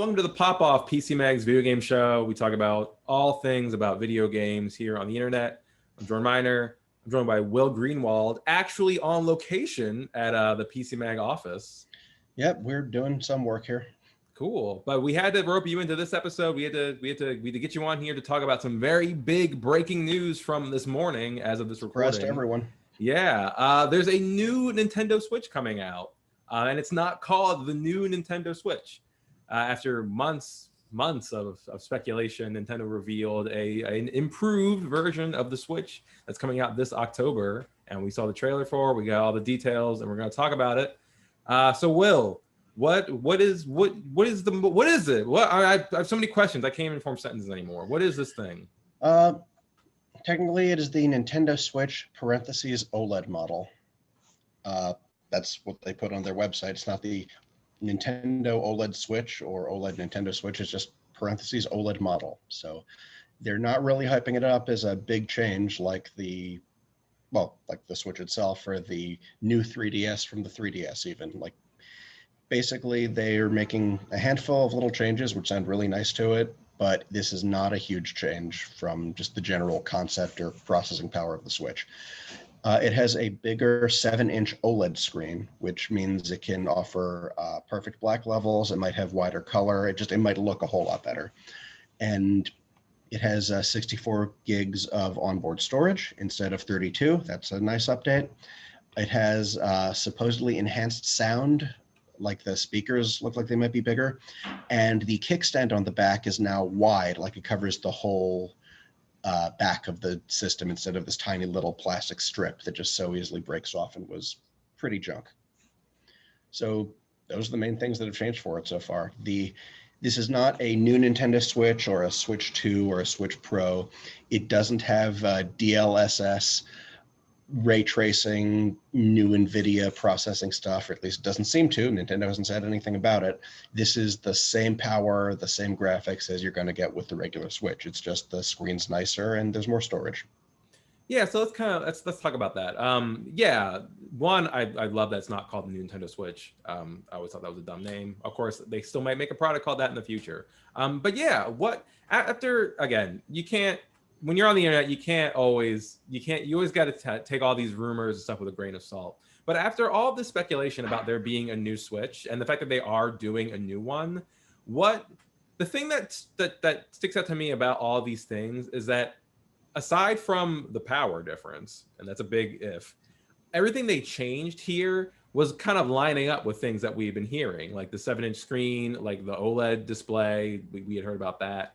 welcome to the Pop Off PC Mag's video game show. We talk about all things about video games here on the internet. I'm Jordan Miner. I'm joined by Will Greenwald, actually on location at the PC Mag office. Yep, we're doing some work here. Cool, but we had to rope you into this episode. We had to get you on here to talk about some very big breaking news from this morning, as of this recording. Surprise to everyone. Yeah, there's a new Nintendo Switch coming out, and it's not called the new Nintendo Switch. After months of speculation, Nintendo revealed an improved version of the Switch that's coming out this October, and we saw the trailer for it. We got all the details, and we're going to talk about it. So, Will, what is it? I have so many questions. I can't even form sentences anymore. What is this thing? Technically, it is the Nintendo Switch (OLED) model. That's what they put on their website. It's not the Nintendo OLED Switch or OLED Nintendo Switch. It's just (OLED) model. So they're not really hyping it up as a big change like the Switch itself or the new 3DS from the 3DS even. Like, basically, they're making a handful of little changes which sound really nice to it, but this is not a huge change from just the general concept or processing power of the Switch. It has a bigger 7-inch OLED screen, which means it can offer perfect black levels. It might have wider color. It might look a whole lot better. And it has 64 gigs of onboard storage instead of 32. That's a nice update. It has supposedly enhanced sound, like the speakers look like they might be bigger. And the kickstand on the back is now wide, like it covers the whole back of the system instead of this tiny little plastic strip that just so easily breaks off and was pretty junk. So those are the main things that have changed for it so far. This is not a new Nintendo Switch or a Switch 2 or a Switch Pro. It doesn't have DLSS, ray tracing, new NVIDIA processing stuff, or at least it doesn't seem to. Nintendo hasn't said anything about it. This is the same power, the same graphics as you're going to get with the regular Switch. It's just the screen's nicer and there's more storage. Yeah, so let's talk about that. One, I love that it's not called the new Nintendo Switch. I always thought that was a dumb name. Of course, they still might make a product called that in the future. But yeah, you can't. When you're on the internet, you always got to take all these rumors and stuff with a grain of salt. But after all this speculation about there being a new Switch and the fact that they are doing a new one, the thing that sticks out to me about all these things is that aside from the power difference, and that's a big if, everything they changed here was kind of lining up with things that we've been hearing, like the 7-inch screen, like the OLED display. We had heard about that.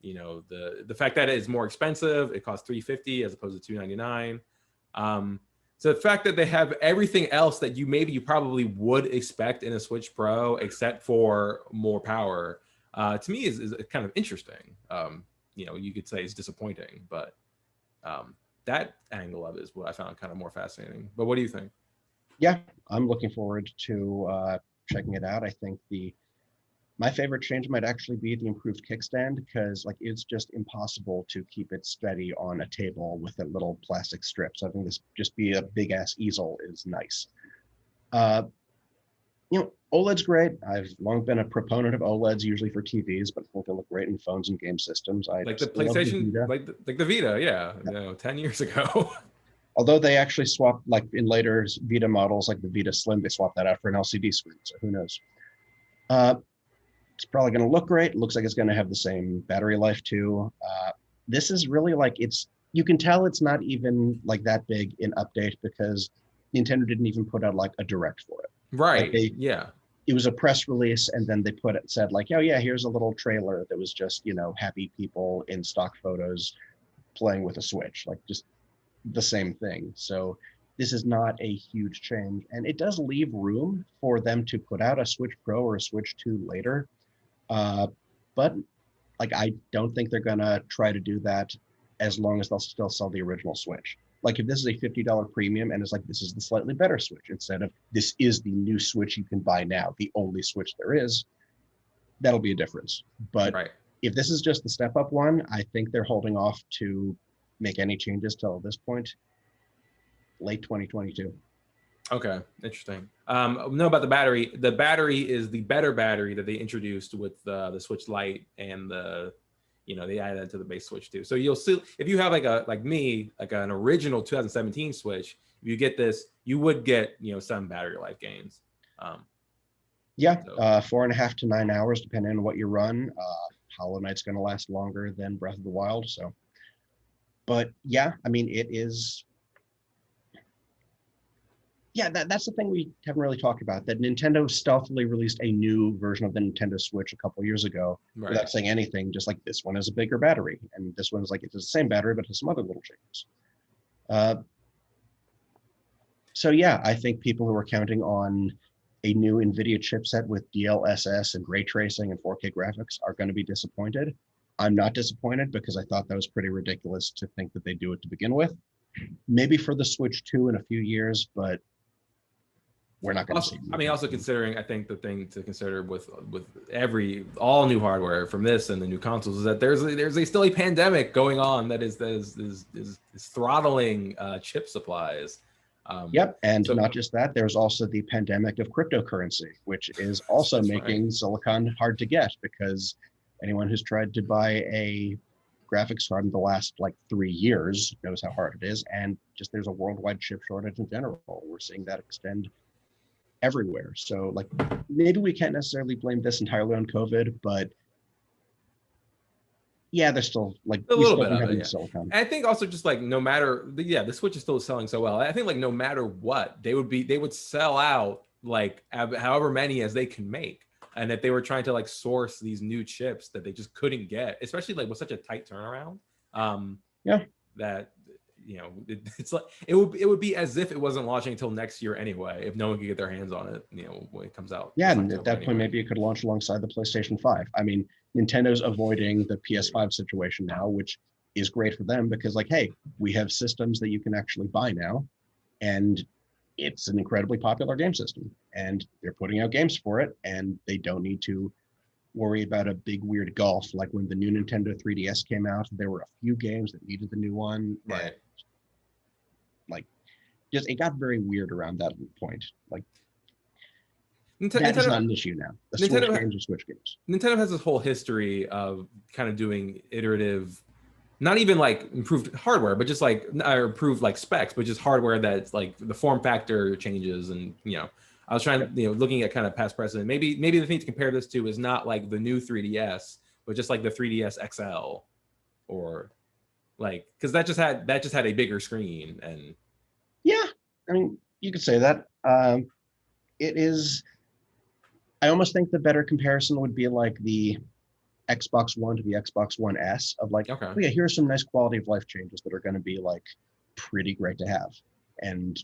The fact that it is more expensive, it costs $350 as opposed to $299. So the fact that they have everything else that you probably would expect in a Switch Pro, except for more power, to me is kind of interesting. You could say it's disappointing, but that angle of it is what I found kind of more fascinating. But what do you think? Yeah, I'm looking forward to checking it out. I think my favorite change might actually be the improved kickstand, because it's just impossible to keep it steady on a table with a little plastic strip. So I think this just be a big ass easel is nice. OLED's great. I've long been a proponent of OLEDs, usually for TVs, but I think they look great in phones and game systems. Like the PlayStation, like the Vita, yeah. 10 years ago. Although they actually swapped, like in later Vita models, like the Vita Slim, they swapped that out for an LCD screen. So who knows? It's probably going to look great. It looks like it's going to have the same battery life too. This is really you can tell it's not even like that big in update because Nintendo didn't even put out like a direct for it. Right. It was a press release, and then they said like, oh yeah, here's a little trailer that was just, happy people in stock photos playing with a Switch, like just the same thing. So this is not a huge change, and it does leave room for them to put out a Switch Pro or a Switch 2 later. But I don't think they're gonna try to do that as long as they'll still sell the original Switch. Like if this is a $50 premium and it's like, this is the slightly better Switch instead of this is the new Switch you can buy now, the only Switch there is, that'll be a difference. But if this is just the step up one, I think they're holding off to make any changes till this point, late 2022. Okay, interesting. No, about the battery. The battery is the better battery that they introduced with the Switch Lite and they added that to the base Switch too. So you'll see if you have like me, like an original 2017 Switch, if you get this, you would get some battery life gains. Yeah, So 4.5 to 9 hours, depending on what you run. Hollow Knight's going to last longer than Breath of the Wild. So, but yeah, I mean, it is. Yeah, that's the thing we haven't really talked about. That Nintendo stealthily released a new version of the Nintendo Switch a couple years ago right. without saying anything. Just like this one has a bigger battery, and this one's like it has the same battery but has some other little changes. So yeah, I think people who are counting on a new NVIDIA chipset with DLSS and ray tracing and 4K graphics are going to be disappointed. I'm not disappointed because I thought that was pretty ridiculous to think that they do it to begin with. Maybe for the Switch 2 in a few years, but we're not going to see. I mean, also considering, I think the thing to consider with all new hardware from this and the new consoles is that there's still a pandemic going on that is throttling chip supplies. Yep, and not just that, there's also the pandemic of cryptocurrency, which is also making silicon hard to get because anyone who's tried to buy a graphics card in the last like 3 years knows how hard it is, and just there's a worldwide chip shortage in general. We're seeing that extend everywhere. So like maybe we can't necessarily blame this entirely on COVID, but yeah, there's still like a little bit of it. Yeah. Silicon. And I think also just like no matter the Switch is still selling so well. I think like no matter what, they would sell out like however many as they can make. And that they were trying to like source these new chips that they just couldn't get, especially like with such a tight turnaround. That it's like it would be as if it wasn't launching until next year anyway, if no one could get their hands on it, when it comes out. Yeah, and at that point, maybe it could launch alongside the PlayStation 5. I mean, Nintendo's avoiding the PS5 situation now, which is great for them because, like, hey, we have systems that you can actually buy now, and it's an incredibly popular game system, and they're putting out games for it, and they don't need to worry about a big weird gulf like when the new Nintendo 3DS came out. There were a few games that needed the new one, right? Like, just it got very weird around that point. Like, Nintendo is not an issue now. The Switch games are Switch games. Nintendo has this whole history of kind of doing iterative, not even like improved hardware, but just like improved like specs, but just hardware that's like the form factor changes. And I was trying looking at kind of past precedent. Maybe the thing to compare this to is not like the new 3DS, but just like the 3DS XL, or like because that just had a bigger screen. And yeah, I mean you could say that. It is. I almost think the better comparison would be like the Xbox One to the Xbox One S of like, okay, oh yeah, here's some nice quality of life changes that are going to be like pretty great to have. And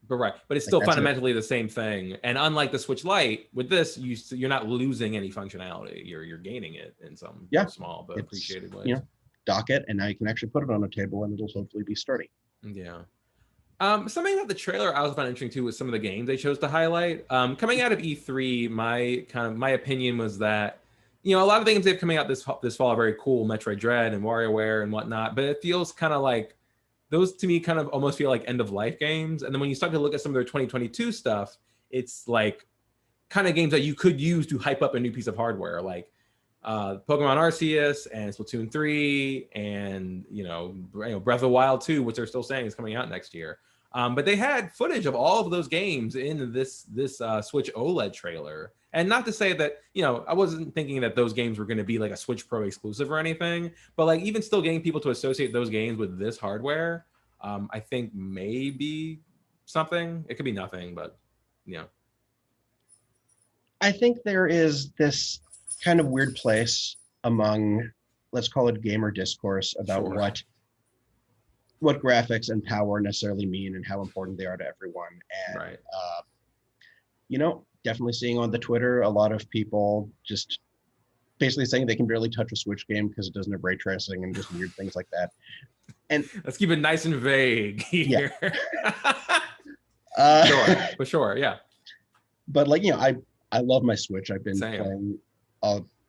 but it's still fundamentally the same thing. And unlike the Switch Lite, with this, you're not losing any functionality. You're gaining it in some small but appreciated ways. Dock it, and now you can actually put it on a table, and it'll hopefully be sturdy. Yeah. Something about the trailer I was found interesting too was some of the games they chose to highlight. Coming out of E3, my opinion was that a lot of the games they have coming out this fall are very cool, Metroid Dread and WarioWare and whatnot, but it feels kind of like those to me kind of almost feel like end of life games. And then when you start to look at some of their 2022 stuff, it's like kind of games that you could use to hype up a new piece of hardware, like Pokemon Arceus and Splatoon 3 and Breath of the Wild 2, which they're still saying is coming out next year. But they had footage of all of those games in this Switch OLED trailer. And not to say that, I wasn't thinking that those games were going to be like a Switch Pro exclusive or anything, but like even still getting people to associate those games with this hardware, I think maybe something. It could be nothing, but I think there is this kind of weird place among, let's call it gamer discourse about what graphics and power necessarily mean and how important they are to everyone. And, definitely seeing on the Twitter, a lot of people just basically saying they can barely touch a Switch game because it doesn't have ray tracing and just weird things like that. And let's keep it nice and vague here. Sure. Yeah. But like, I love my Switch. I've been playing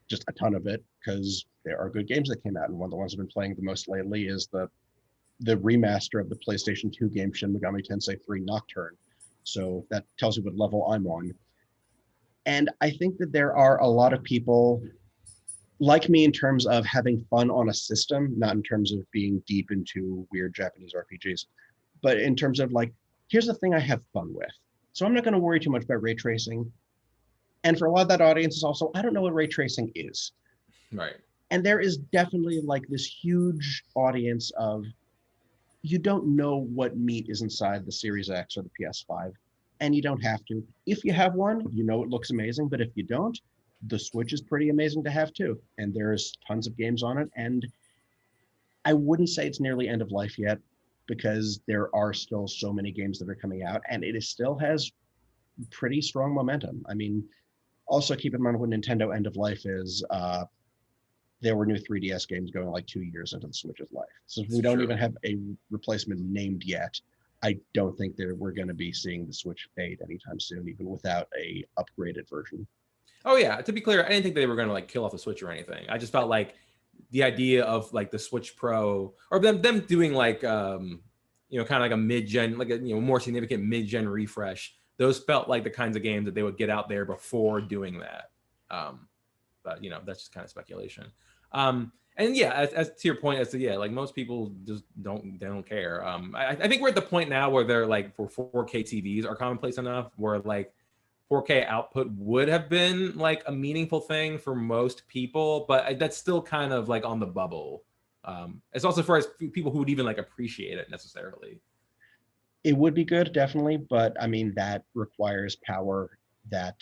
just a ton of it because there are good games that came out. And one of the ones I've been playing the most lately is the the remaster of the PlayStation 2 game Shin Megami Tensei 3 Nocturne. So that tells you what level I'm on. And I think that there are a lot of people like me in terms of having fun on a system, not in terms of being deep into weird Japanese RPGs, but in terms of like, here's the thing I have fun with. So I'm not going to worry too much about ray tracing. And for a lot of that audience is also, I don't know what ray tracing is. Right. And there is definitely like this huge audience of, you don't know what meat is inside the Series X or the PS5, and you don't have to. If you have one, you know it looks amazing, but if you don't, the Switch is pretty amazing to have too. And there's tons of games on it. And I wouldn't say it's nearly end of life yet, because there are still so many games that are coming out, and it is still has pretty strong momentum. I mean, also keep in mind when Nintendo end of life is, there were new 3DS games going like 2 years into the Switch's life. So we don't even have a replacement named yet. I don't think that we're going to be seeing the Switch fade anytime soon, even without a upgraded version. Oh yeah, to be clear, I didn't think they were going to like kill off the Switch or anything. I just felt like the idea of like the Switch Pro, or them doing like you know, kind of like a mid-gen, like a, you know, more significant mid-gen refresh. Those felt like the kinds of games that they would get out there before doing that. But you know, that's just kind of speculation. And yeah, as to your point, as to yeah, like most people just don't care. I think we're at the point now where they're like, for 4K TVs are commonplace enough, where like 4K output would have been like a meaningful thing for most people, but that's still kind of like on the bubble. It's also for people who would even like appreciate it necessarily. It would be good, definitely, but I mean, that requires power that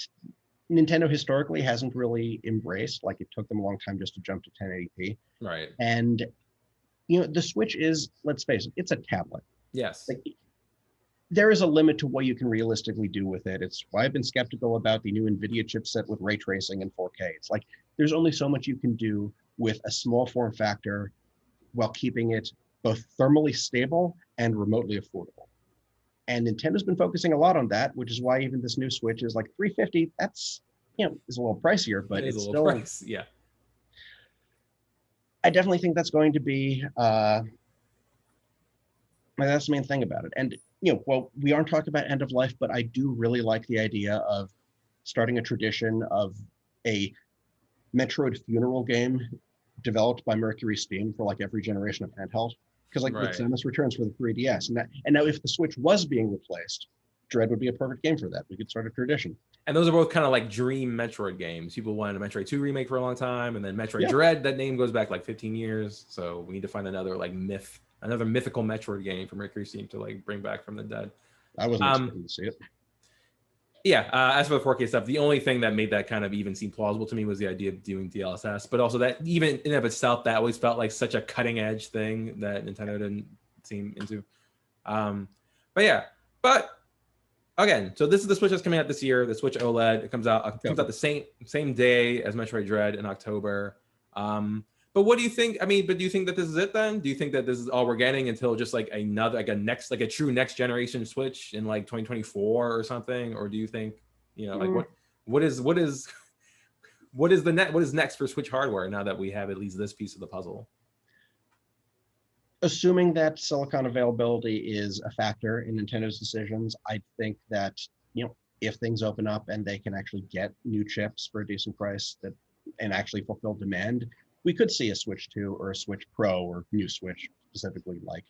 Nintendo historically hasn't really embraced. Like, it took them a long time just to jump to 1080p. Right. And, you know, the Switch is, let's face it, it's a tablet. Yes. Like, there is a limit to what you can realistically do with it. It's why I've been skeptical about the new NVIDIA chipset with ray tracing and 4K. It's like, there's only so much you can do with a small form factor while keeping it both thermally stable and remotely affordable. And Nintendo's been focusing a lot on that, which is why even this new Switch is like $350. That's, you know, is a little pricier, but it's still, price. Yeah. I definitely think that's going to be, that's the main thing about it. And, you know, well, we aren't talking about end of life, but I do really like the idea of starting a tradition of a Metroid funeral game developed by Mercury Steam for like every generation of handheld. Because like with Samus Returns for the 3DS, and now if the Switch was being replaced, Dread would be a perfect game for that. We could start a tradition. And those are both kind of like dream Metroid games. People wanted a Metroid 2 remake for a long time, and then Metroid Dread, that name goes back like 15 years. So we need to find another like another mythical Metroid game for Mercury Steam to like bring back from the dead. I wasn't expecting to see it. Yeah, as for the 4K stuff, the only thing that made that kind of even seem plausible to me was the idea of doing DLSS, but also that even in of itself, that always felt like such a cutting edge thing that Nintendo didn't seem into. But again, so this is the Switch that's coming out this year, the Switch OLED. It comes out the same day as Metroid Dread in October. But what do you think? I mean, but do you think that this is it then? Do you think that this is all we're getting until just like another, like a true next generation Switch in like 2024 or something? Or do you think, you know, like what is next for Switch hardware now that we have at least this piece of the puzzle? Assuming that silicon availability is a factor in Nintendo's decisions, I think that, you know, if things open up and they can actually get new chips for a decent price and actually fulfill demand, we could see a Switch 2 or a Switch Pro or new Switch specifically like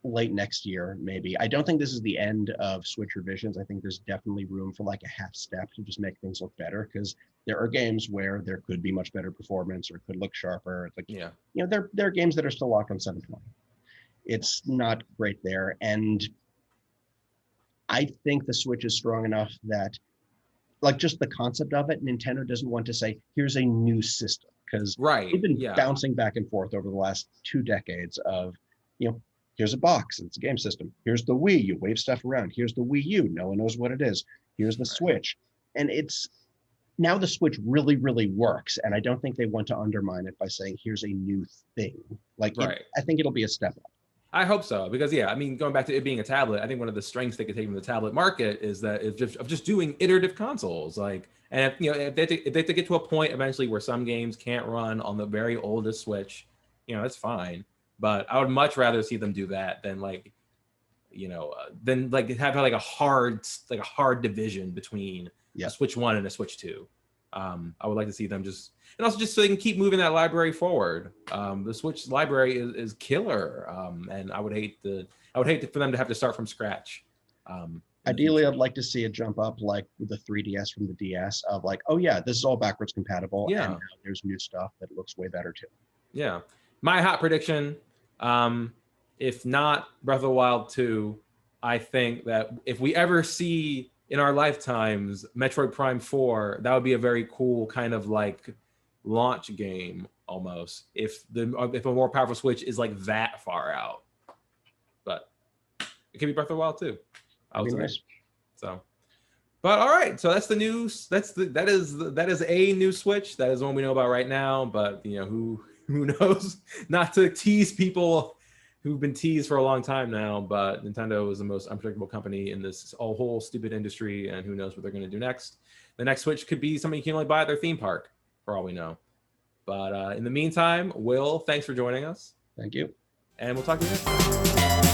late next year, maybe. I don't think this is the end of Switch revisions. I think there's definitely room for like a half step to just make things look better, because there are games where there could be much better performance or it could look sharper. Like, you know, there are games that are still locked on 720. It's not great there. And I think the Switch is strong enough that, like, just the concept of it, Nintendo doesn't want to say, here's a new system. Because we've been bouncing back and forth over the last 2 decades of, you know, here's a box, it's a game system. Here's the Wii, you wave stuff around. Here's the Wii U, no one knows what it is. Here's the Switch. And it's, now the Switch really, really works. And I don't think they want to undermine it by saying, here's a new thing. Like, I think it'll be a step up. I hope so, because I mean, going back to it being a tablet, I think one of the strengths they could take from the tablet market is that it's just doing iterative consoles. Like, and if they have to get to a point eventually where some games can't run on the very oldest Switch, you know, that's fine. But I would much rather see them do that than like, than like have like a hard division between a Switch 1 and a Switch 2. I would like to see them just, and also just so they can keep moving that library forward. The Switch library is killer, and I would hate for them to have to start from scratch. Ideally, I'd like to see it jump up like with the 3DS from the DS of like, oh yeah, this is all backwards compatible, and now there's new stuff that looks way better too. Yeah, my hot prediction, if not Breath of the Wild 2, I think that if we ever see in our lifetimes Metroid Prime 4, that would be a very cool kind of like launch game almost. If a more powerful Switch is like that far out, but it could be Breath of the Wild 2. Nice. So, but all right. So that's the news. That is a new Switch. That is one we know about right now. But who knows? Not to tease people who've been teased for a long time now. But Nintendo is the most unpredictable company in this whole stupid industry, and who knows what they're going to do next. The next Switch could be something you can only buy at their theme park, for all we know. But in the meantime, Will, thanks for joining us. Thank you. And we'll talk to you next time.